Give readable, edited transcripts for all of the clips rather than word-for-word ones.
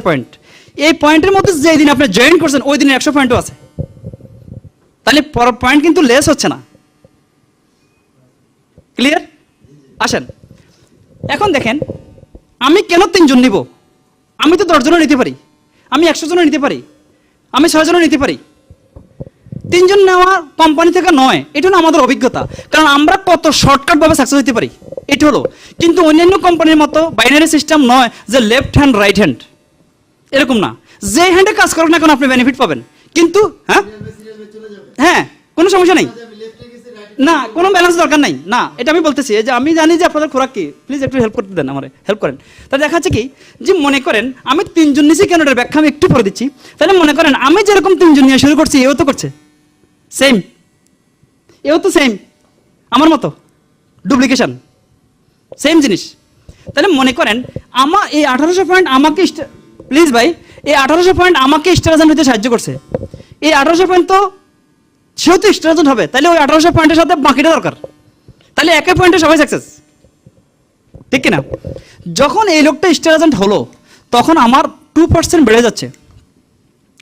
Point, এই পয়েন্টের মধ্যে যেই দিন আপনি জয়েন করছেন ওই দিনে 100 পয়েন্টও আছে, তাহলে পয়েন্ট কিন্তু লেস হচ্ছে না। ক্লিয়ার? আসেন এখন দেখেন, আমি কেন 3 জন নিব? আমি তো 10 জনও নিতে পারি, আমি 100 জনও নিতে পারি, আমি 6 জনও নিতে পারি। 3 জন নেওয়া কোম্পানি থেকে নয়, এটা হলো আমাদের অভিজ্ঞতা, কারণ আমরা কত শর্টকাট ভাবে সাকসেস হতে পারি এটা হলো। কিন্তু অন্যান্য কোম্পানির মতো বাইনারি সিস্টেম নয় যে লেফট হ্যান্ড রাইট হ্যান্ড, এরকম না। যে হ্যান্ডে কাজ করুক না কেন আপনি বেনিফিট পাবেন, কিন্তু হ্যাঁ কোনো সমস্যা নেই, না কোনো ব্যালেন্স দরকার নাই। না, এটা আমি বলতেছি যে আমি জানি যে আপনাদের খোরাক কি, প্লিজ একটু হেল্প করতে দেন, আমার হেল্প করেন। তাহলে দেখা যাচ্ছে কি যে মনে করেন আমি 3 জন নিয়েছি, কেন এটার ব্যাখ্যা আমি একটু পরে দিচ্ছি। তাহলে মনে করেন আমি যেরকম 3 জন নিয়ে শুরু করছি, এও তো করছে সেম, এও তো সেম আমার মতো ডুপ্লিকেশন, সেম জিনিস। তাহলে মনে করেন আমার এই 1800 পয়েন্ট আমাকে, প্লিজ ভাই, এই 1800 পয়েন্ট আমাকে স্টার এজেন্ট হতে সাহায্য করছে। এই 1800 পয়েন্ট তো সেও তো স্টার এজেন্ট হবে, তাহলে ওই 1800 পয়েন্টের সাথে বাকিটা দরকার, তাহলে একই পয়েন্টে সবাই সাকসেস, ঠিক কিনা? যখন এই লোকটা স্টার এজেন্ট হলো তখন আমার 2% বেড়ে যাচ্ছে,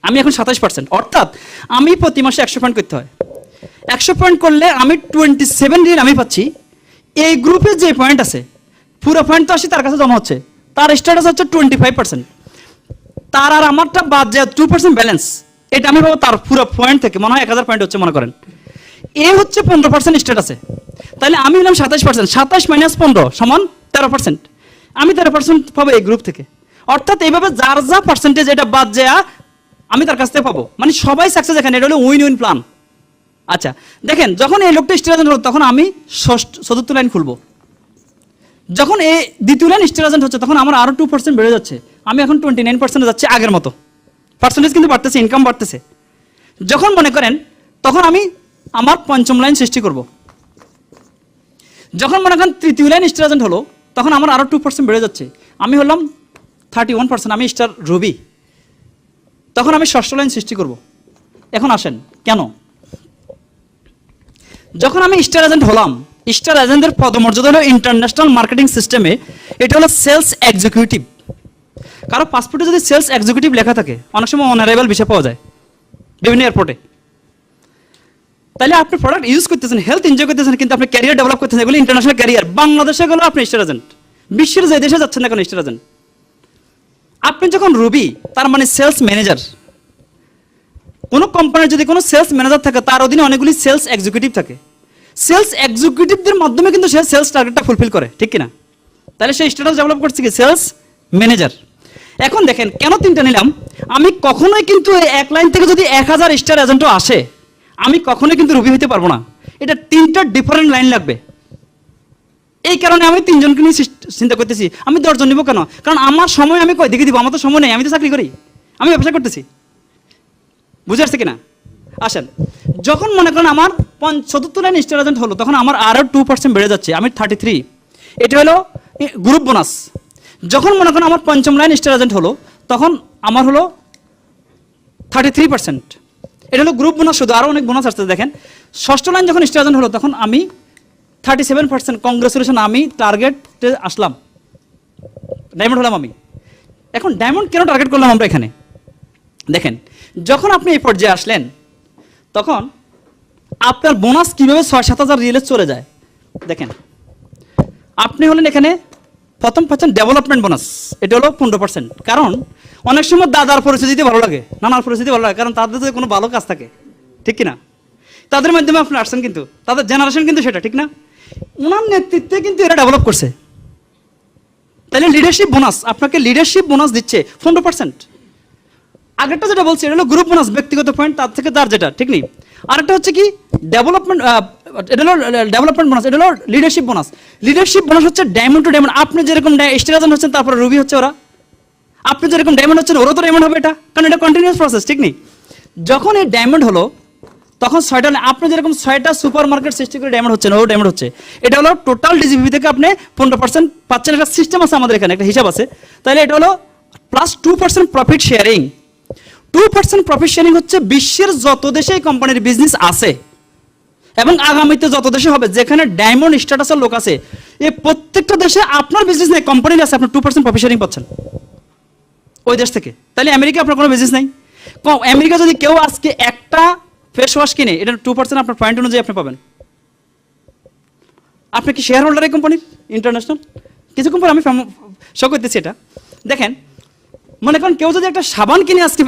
আমি এখন 27%, অর্থাৎ আমি প্রতি মাসে 100 পয়েন্ট করতে হয়। 100 পয়েন্ট করলে আমি 27 দিন আমি পাচ্ছি। এই গ্রুপে যে পয়েন্ট আছে পুরো পয়েন্ট তো আসি তার কাছে জমা হচ্ছে, তার স্ট্যাটাস হচ্ছে 25%, তার আর আমারটা বাদ যায় 2% ব্যালেন্স, এটা আমি পাবো তার পুরো পয়েন্ট থেকে, মনে হয় 1000 পয়েন্ট হচ্ছে মনে করেন। এ হচ্ছে 15% স্ট্যাটাসে, তাহলে আমি হলাম 27%, 27 মাইনাস 15 সমান 13%, আমি 13% পাবো এই গ্রুপ থেকে। অর্থাৎ এইভাবে যার যা পার্সেন্টেজ এটা বাদ যায় আমি তার কাছ থেকে পাবো, মানে সবাই সাকসেস এখানে, এটা হলো উইন উইন প্ল্যান। আচ্ছা দেখেন, যখন এই লোকটা স্টার এজেন্ট হলো তখন আমি চতুর্থ লাইন খুলবো, যখন এই দ্বিতীয় লাইন স্টার এজেন্ট হচ্ছে তখন আমার আরো 2% বেড়ে যাচ্ছে, আমি এখন 29% যাচ্ছে আগের মতো, পার্সেন্টেজ কিন্তু বাড়তেছে, ইনকাম বাড়তেছে। যখন মনে করেন তখন আমি আমার পঞ্চম লাইন সৃষ্টি করব, যখন মনে করেন তৃতীয় লাইন স্টার এজেন্ট হলো তখন আমার আরো 2% বেড়ে যাচ্ছে, আমি হলাম 31%, আমি স্টার রবি, তখন আমি ষষ্ঠ লাইন সৃষ্টি করব। এখন আসেন কেন, যখন আমি স্টার এজেন্ট হলাম, স্টার এজেন্টের পদমর্যাদা হলো ইন্টারন্যাশনাল মার্কেটিং সিস্টেমে এটা হলো সেলস এক্সিকিউটিভ। কারো পাসপোর্টে যদি সেলস এক্সিকিউটিভ লেখা থাকে অনেক সময় অনারেবল ভিসা পাওয়া যায় বিভিন্ন এয়ারপোর্টে, তাহলে আপনি প্রোডাক্ট ইউজ করতেছেন, হেলথ এনজয় করতেছেন, কিন্তু আপনি ক্যারিয়ার ডেভেলপ করতেছেন, এগুলো ইন্টারন্যাশনাল ক্যারিয়ার। বাংলাদেশে গেলেও আপনি স্টার এজেন্ট, বিশ্বের যে দেশে যাচ্ছেন না কেন স্টার এজেন্ট। আপনি যখন রুবি তার মানে সেলস ম্যানেজার, কোনো কোম্পানির যদি কোনো সেলস ম্যানেজার থাকে তার অধীনে অনেকগুলি সেলস এক্সিকিউটিভ থাকে, সেলস এক্সিকিউটিভদের মাধ্যমে কিন্তু সে সেলস টার্গেটটা ফুলফিল করে, ঠিক কিনা? তাহলে সেই স্ট্যাটাস ডেভেলপ করছে কি সেলস ম্যানেজার। এখন দেখেন কেন 3টা নিলাম, আমি কখনোই কিন্তু এক লাইন থেকে যদি 1000 স্টার এজেন্টও আসে আমি কখনোই কিন্তু রুবি হতে পারবো না, এটা 3টা ডিফারেন্ট লাইন লাগবে। এই কারণে আমি 3 জনকে নিয়ে চিন্তা করতেছি, আমি 10 জন নিব কেন? কারণ আমার সময় আমি কয় দিকে দিব, আমার তো সময় নেই, আমি তো চাকরি করি, আমি ব্যবসা করতেছি, বুঝে আসছে কিনা? আসেন, যখন মনে করেন আমার 74 লাইন স্টার এজেন্ট হলো তখন আমার আরও 2% বেড়ে যাচ্ছে, আমি 33, এটা হলো গ্রুপ বোনাস। যখন মনে করেন আমার পঞ্চম লাইন স্টার এজেন্ট হলো তখন আমার হলো 33%, এটা হলো গ্রুপ বোনাস, শুধু আরও অনেক বোনাস আসছে। দেখেন ষষ্ঠ লাইন যখন স্টার এজেন্ট হলো তখন আমি 37%, কংগ্রেচুলেশন, আমি টার্গেটে আসলাম, ডায়মন্ড হলাম আমি। এখন ডায়মন্ড কেন টার্গেট করলাম আমরা এখানে দেখেন, যখন আপনি এই পর্যায়ে আসলেন তখন আপনার বোনাস কীভাবে 6-7 হাজার রিয়েলে চলে যায় দেখেন। আপনি হলেন এখানে প্রথম পাচ্ছেন ডেভেলপমেন্ট বোনাস, এটা হলো 15%, কারণ অনেক সময় দাদার পরিস্থিতি ভালো লাগে, নানার পরিস্থিতি ভালো লাগে, কারণ তাদের যদি কোনো ভালো কাজ থাকে, ঠিক কিনা? তাদের মাধ্যমে আপনি আসছেন, কিন্তু তাদের জেনারেশন কিন্তু সেটা, ঠিক না? ওনার নেতৃত্বে কিন্তু এরা ডেভেলপ করছে, তাহলে লিডারশিপ বোনাস, আপনাকে লিডারশিপ বোনাস দিচ্ছে 15%। আগেরটা যেটা বলছি এটা হলো গ্রুপ বোনাস, ব্যক্তিগত পয়েন্ট তার থেকে তার যেটা, ঠিক নেই? আরেকটা হচ্ছে কি ডেভেলপমেন্ট, এটা হলো ডেভেলপমেন্ট বোনাস, এটা হলো লিডারশিপ বোনাস। লিডারশিপ বোনাস হচ্ছে ডায়মন্ড টু ডায়মন্ড, আপনি যেরকম স্টার এজেন্ট হচ্ছেন তারপরে রুবি হচ্ছে ওরা, আপনি যেরকম ডায়মন্ড হচ্ছেন ওরা তো ডায়মন্ড হবে, এটা কারণ এটা কন্টিনিউয়াস প্রসেস, ঠিক নেই? যখন এই ডায়মন্ড হলো তখন 6টা, আপনি যেরকম 6টা সুপার মার্কেট সৃষ্টি করে ডায়মন্ড হচ্ছেন, ও ডায়মন্ড হচ্ছে, এটা হলো টোটাল ডিজিপি থেকে আপনি 15% পাচ্ছেন, একটা সিস্টেম আছে আমাদের এখানে, একটা হিসাব আছে। তাহলে এটা হলো plus 2% profit sharing. 2% profit sharing হচ্ছে বিশ্বের যত দেশে এই কোম্পানির বিজনেস আছে এবং আগামীতে যত দেশে হবে যেখানে ডায়মন্ড স্ট্যাটাসের লোক আছে, এই প্রত্যেকটা দেশে আপনার বিজনেস নেই, কোম্পানির আছে, আপনার 2% প্রফিট শেয়ারিং পাচ্ছেন। ওই দেশ থেকে। তাহলে আমেরিকা আপনার কোনো বিজনেস নাই। আমেরিকা যদি কেউ আজকে একটা ফেস ওয়াশ কিনে, এটা 2% আপনার পয়েন্ট অনুযায়ী আপনি পাবেন। আপনি কি শেয়ার হোল্ডার এই কোম্পানির ইন্টারন্যাশনাল? কিছুক্ষণ পর আমি শো করতেছি এটা। দেখেন, মনে করেন কেউ যদি একটা সাবান কিনে আজকে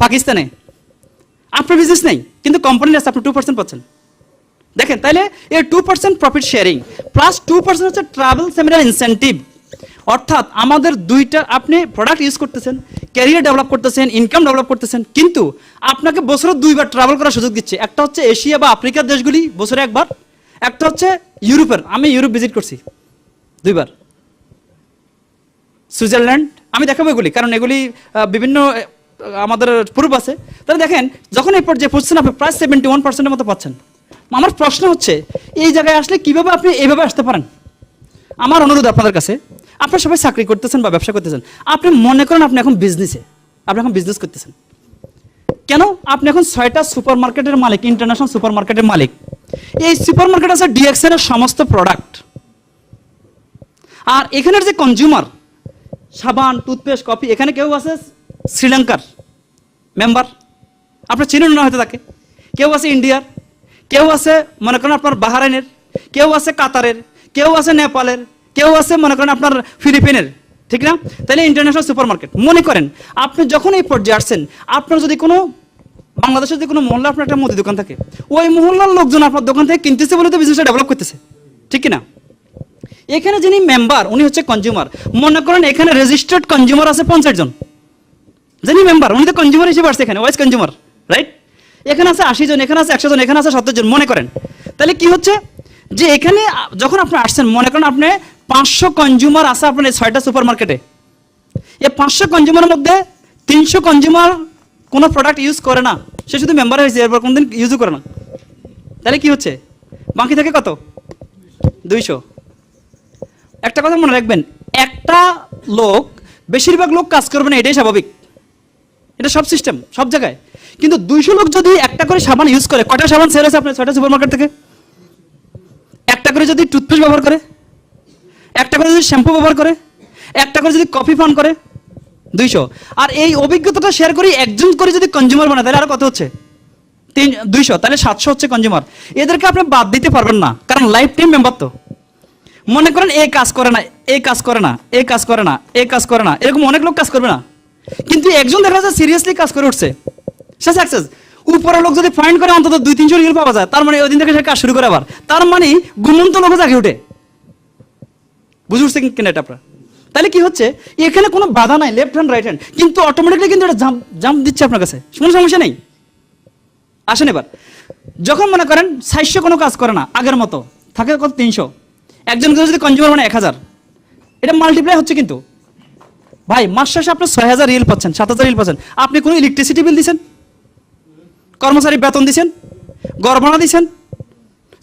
পাকিস্তানে, আপনার বিজনেস নেই কিন্তু কোম্পানির আছে, আপনি 2% পাচ্ছেন। দেখেন, তাহলে এই 2% প্রফিট শেয়ারিং প্লাস 2% হচ্ছে ট্রাভেল সেমিনার ইনসেন্টিভ। অর্থাৎ আমাদের দুইটা, আপনি প্রোডাক্ট ইউজ করতেছেন, ক্যারিয়ার ডেভেলপ করতেছেন, ইনকাম ডেভেলপ করতেছেন, কিন্তু আপনাকে বছরে 2বার ট্রাভেল করার সুযোগ দিচ্ছে। একটা হচ্ছে এশিয়া বা আফ্রিকার দেশগুলি বছরে 1বার, একটা হচ্ছে ইউরোপের। আমি ইউরোপ ভিজিট করছি 2বার, সুইজারল্যান্ড। আমি দেখাবো এগুলি, কারণ এগুলি বিভিন্ন আমাদের প্রুফ আছে। তাহলে দেখেন, যখন এই পর্যায়ে পড়ছেন আপনি প্রায় 71%-এর মতো পাচ্ছেন। আমার প্রশ্ন হচ্ছে, এই জায়গায় আসলে কিভাবে আপনি এইভাবে আসতে পারেন? আমার অনুরোধ আপনাদের কাছে, আপনারা সবাই চাকরি করতেছেন বা ব্যবসা করতেছেন, আপনি মনে করেন আপনি এখন বিজনেসে, আপনি এখন বিজনেস করতেছেন। কেন? আপনি এখন 6টা সুপার মার্কেটের মালিক, ইন্টারন্যাশনাল সুপার মার্কেটের মালিক। এই সুপার মার্কেট আছে ডিএক্সএন এর সমস্ত প্রোডাক্ট। আর এখানের যে কনজিউমার, সাবান, টুথপেস্ট, কফি, এখানে কেউ আছে শ্রীলঙ্কার মেম্বার, আপনার চিনেন না হয়তো তাকে। কেউ আছে ইন্ডিয়ার, কেউ আছে মনে করেন আপনার বাহারাইনের, কেউ আছে কাতারের, কেউ আছে নেপালের, কেউ আছে মনে করেন আপনার ফিলিপিনের, ঠিক না? তাহলে ইন্টারন্যাশনাল সুপার মার্কেট। মনে করেন আপনি যখন এই পর্যায়ে আসছেন, আপনার যদি কোনো বাংলাদেশের যদি কোনো মহল্লা আপনার একটা মুদি দোকান থাকে, ওই মহল্লার লোকজন আপনার দোকান থেকে কিনতেছে বলে তো বিজনেসটা ডেভেলপ করতেছে, ঠিক কিনা? এখানে যিনি মেম্বার উনি হচ্ছে কনজিউমার। মনে করেন এখানে রেজিস্টার্ড কনজিউমার আছে 50 জন, যিনি মেম্বার উনি তো কনজিউমার হিসেবে আসছে এখানে, ওয়াইস কনজিউমার, রাইট? এখানে আছে 80 জন, এখানে আছে 100 জন, এখানে আছে 70 জন, মনে করেন। তাহলে কি হচ্ছে যে এখানে যখন আপনি আসছেন, মনে করেন আপনি 500 কনজিউমার আছে আপনার এই 6টা সুপার মার্কেটে। এই 500 কনজিউমারের মধ্যে 300 কনজিউমার কোনো প্রোডাক্ট ইউজ করে না, সে শুধু মেম্বার হয়েছে, এরপর কোনদিন ইউজও করে না। তাহলে কি হচ্ছে? বাকি থাকে কত? 200। একটা কথা মনে রাখবেন, একটা লোক, বেশিরভাগ লোক কাজ করবে না, এটাই স্বাভাবিক, এটা সব সিস্টেম সব জায়গায়। কিন্তু 200 লোক যদি একটা করে সাবান ইউজ করে, কয়টা সাবান সেল আছে আপনার 6টা সুপার মার্কেট থেকে? একটা করে যদি টুথপেস্ট ব্যবহার করে, একটা করে যদি শ্যাম্পু ব্যবহার করে, একটা করে যদি কফি পান করে, 200। আর এই অভিজ্ঞতাটা শেয়ার করি একজন করে যদি কনজিউমার বানায়, তাহলে আর কত হচ্ছে? 200। তাহলে 700 হচ্ছে কনজিউমার। এদেরকে আপনি বাদ দিতে পারবেন না, কারণ লাইফ টাইম মেম্বার তো। মনে করেন এই কাজ করে না, এই কাজ করে না, এই কাজ করে না, এই কাজ করে না, এরকম অনেক লোক কাজ করবে না, কিন্তু একজন দেখা যায় সিরিয়াসলি কাজ করে উঠছে, সে সাকসেস। উপরের লোক যদি পয়েন্ট করে অন্তত 200-300 রিল পাওয়া যায়, তার মানে ওই দিন থেকে সে কাজ শুরু করে আবার, তার মানে ঘুমন্ত লোক জাগে উঠে। বুঝে উঠছে কিনা এটা আপনার? তাহলে কি হচ্ছে, এখানে কোনো বাধা নাই, লেফট হ্যান্ড রাইট হ্যান্ড, কিন্তু অটোমেটিকলি কিন্তু এটা জাম্প দিচ্ছে আপনার কাছে, কোনো সমস্যা নেই। আসেন এবার, যখন মনে করেন 600 কোনো কাজ করে না, আগের মতো থাকে কত? 300। একজন যদি কনজিউমার মানে 1000, এটা মাল্টিপ্লাই হচ্ছে। কিন্তু ভাই মাস শেষে আপনি 6000 রিল পাচ্ছেন, 7000 রিল পাচ্ছেন। আপনি কোনো ইলেকট্রিসিটি বিল দিচ্ছেন, কর্মচারী বেতন দিচ্ছেন, গড়ভাড়া দিচ্ছেন।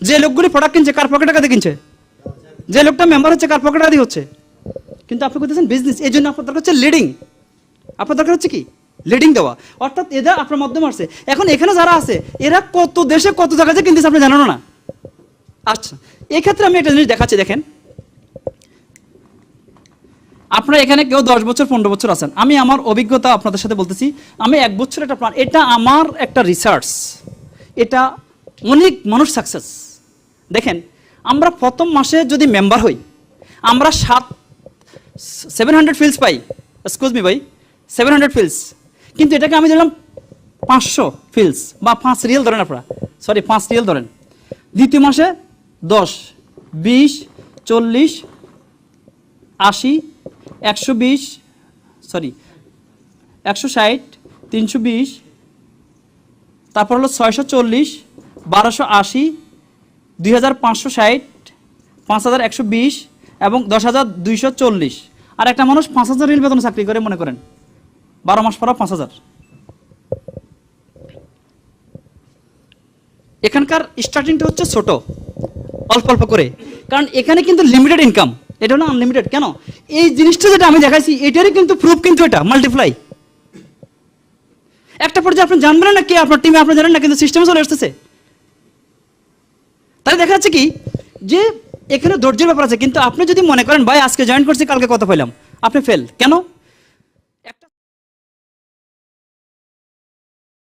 যে লোকগুলি প্রোডাক্ট কিনছে কার পকেটে টাকা দিয়ে কিনছে? যে লোকটা মেম্বার হচ্ছে কার পকেটে টাকা দিয়ে হচ্ছে? কিন্তু আপনি করতেছেন বিজনেস। এই জন্য আপনার দরকার হচ্ছে লিডিং। আপনার দরকার হচ্ছে কি? লিডিং দেওয়া। অর্থাৎ এরা আপনার মাধ্যমে আসছে। এখন এখানে যারা আছে এরা কত দেশে কত জায়গায় কিনতেছে আপনি জানেন না। আচ্ছা, এক্ষেত্রে আমি একটা জিনিস দেখাচ্ছি, দেখেন। আপনারা এখানে কেউ 10 বছর 15 বছর আছেন, আমি আমার অভিজ্ঞতা আপনাদের সাথে বলতেছি। আমি 1 বছর একটা প্ল্যান, এটা আমার একটা রিসার্চ, এটা অনেক মানুষ সাকসেস। দেখেন, আমরা প্রথম মাসে যদি মেম্বার হই, আমরা 700 ফিলস পাই। এক্সকিউজ মি ভাই, 700 ফিলস, কিন্তু এটাকে আমি দিলাম 500 ফিলস বা 5 রিয়েল ধরেন, আপনারা সরি 5 রিয়েল ধরেন। দ্বিতীয় মাসে 10, 20, 40, 80, 120, সরি 160, 320, তারপর হলো 640, 1280, 2560, 5120 এবং 10240। আর একটা মানুষ 5000 রিল বেতন চাকরি করে, মনে করেন 12 মাস পর 5000। এখানকার স্টার্টিংটা হচ্ছে ছোট, অল্প অল্প করে, কারণ এখানে কিন্তু লিমিটেড ইনকাম, এটা হলো আনলিমিটেড। কেন? এই জিনিসটা যেটা আমি দেখাইছি এটারই কিন্তু প্রুফ, কিন্তু এটা মাল্টিপ্লাই। একটা পর্যায়ে আপনি জানবেন না কে আপনার টিমে, আপনি জানেন না, কিন্তু সিস্টেমে চলে আসতেছে। তাহলে দেখা যাচ্ছে কি যে এখানে ধৈর্যের ব্যাপার আছে। কিন্তু আপনি যদি মনে করেন ভাই আজকে জয়েন করছি কালকে কত পাইলাম, আপনি ফেল। কেন?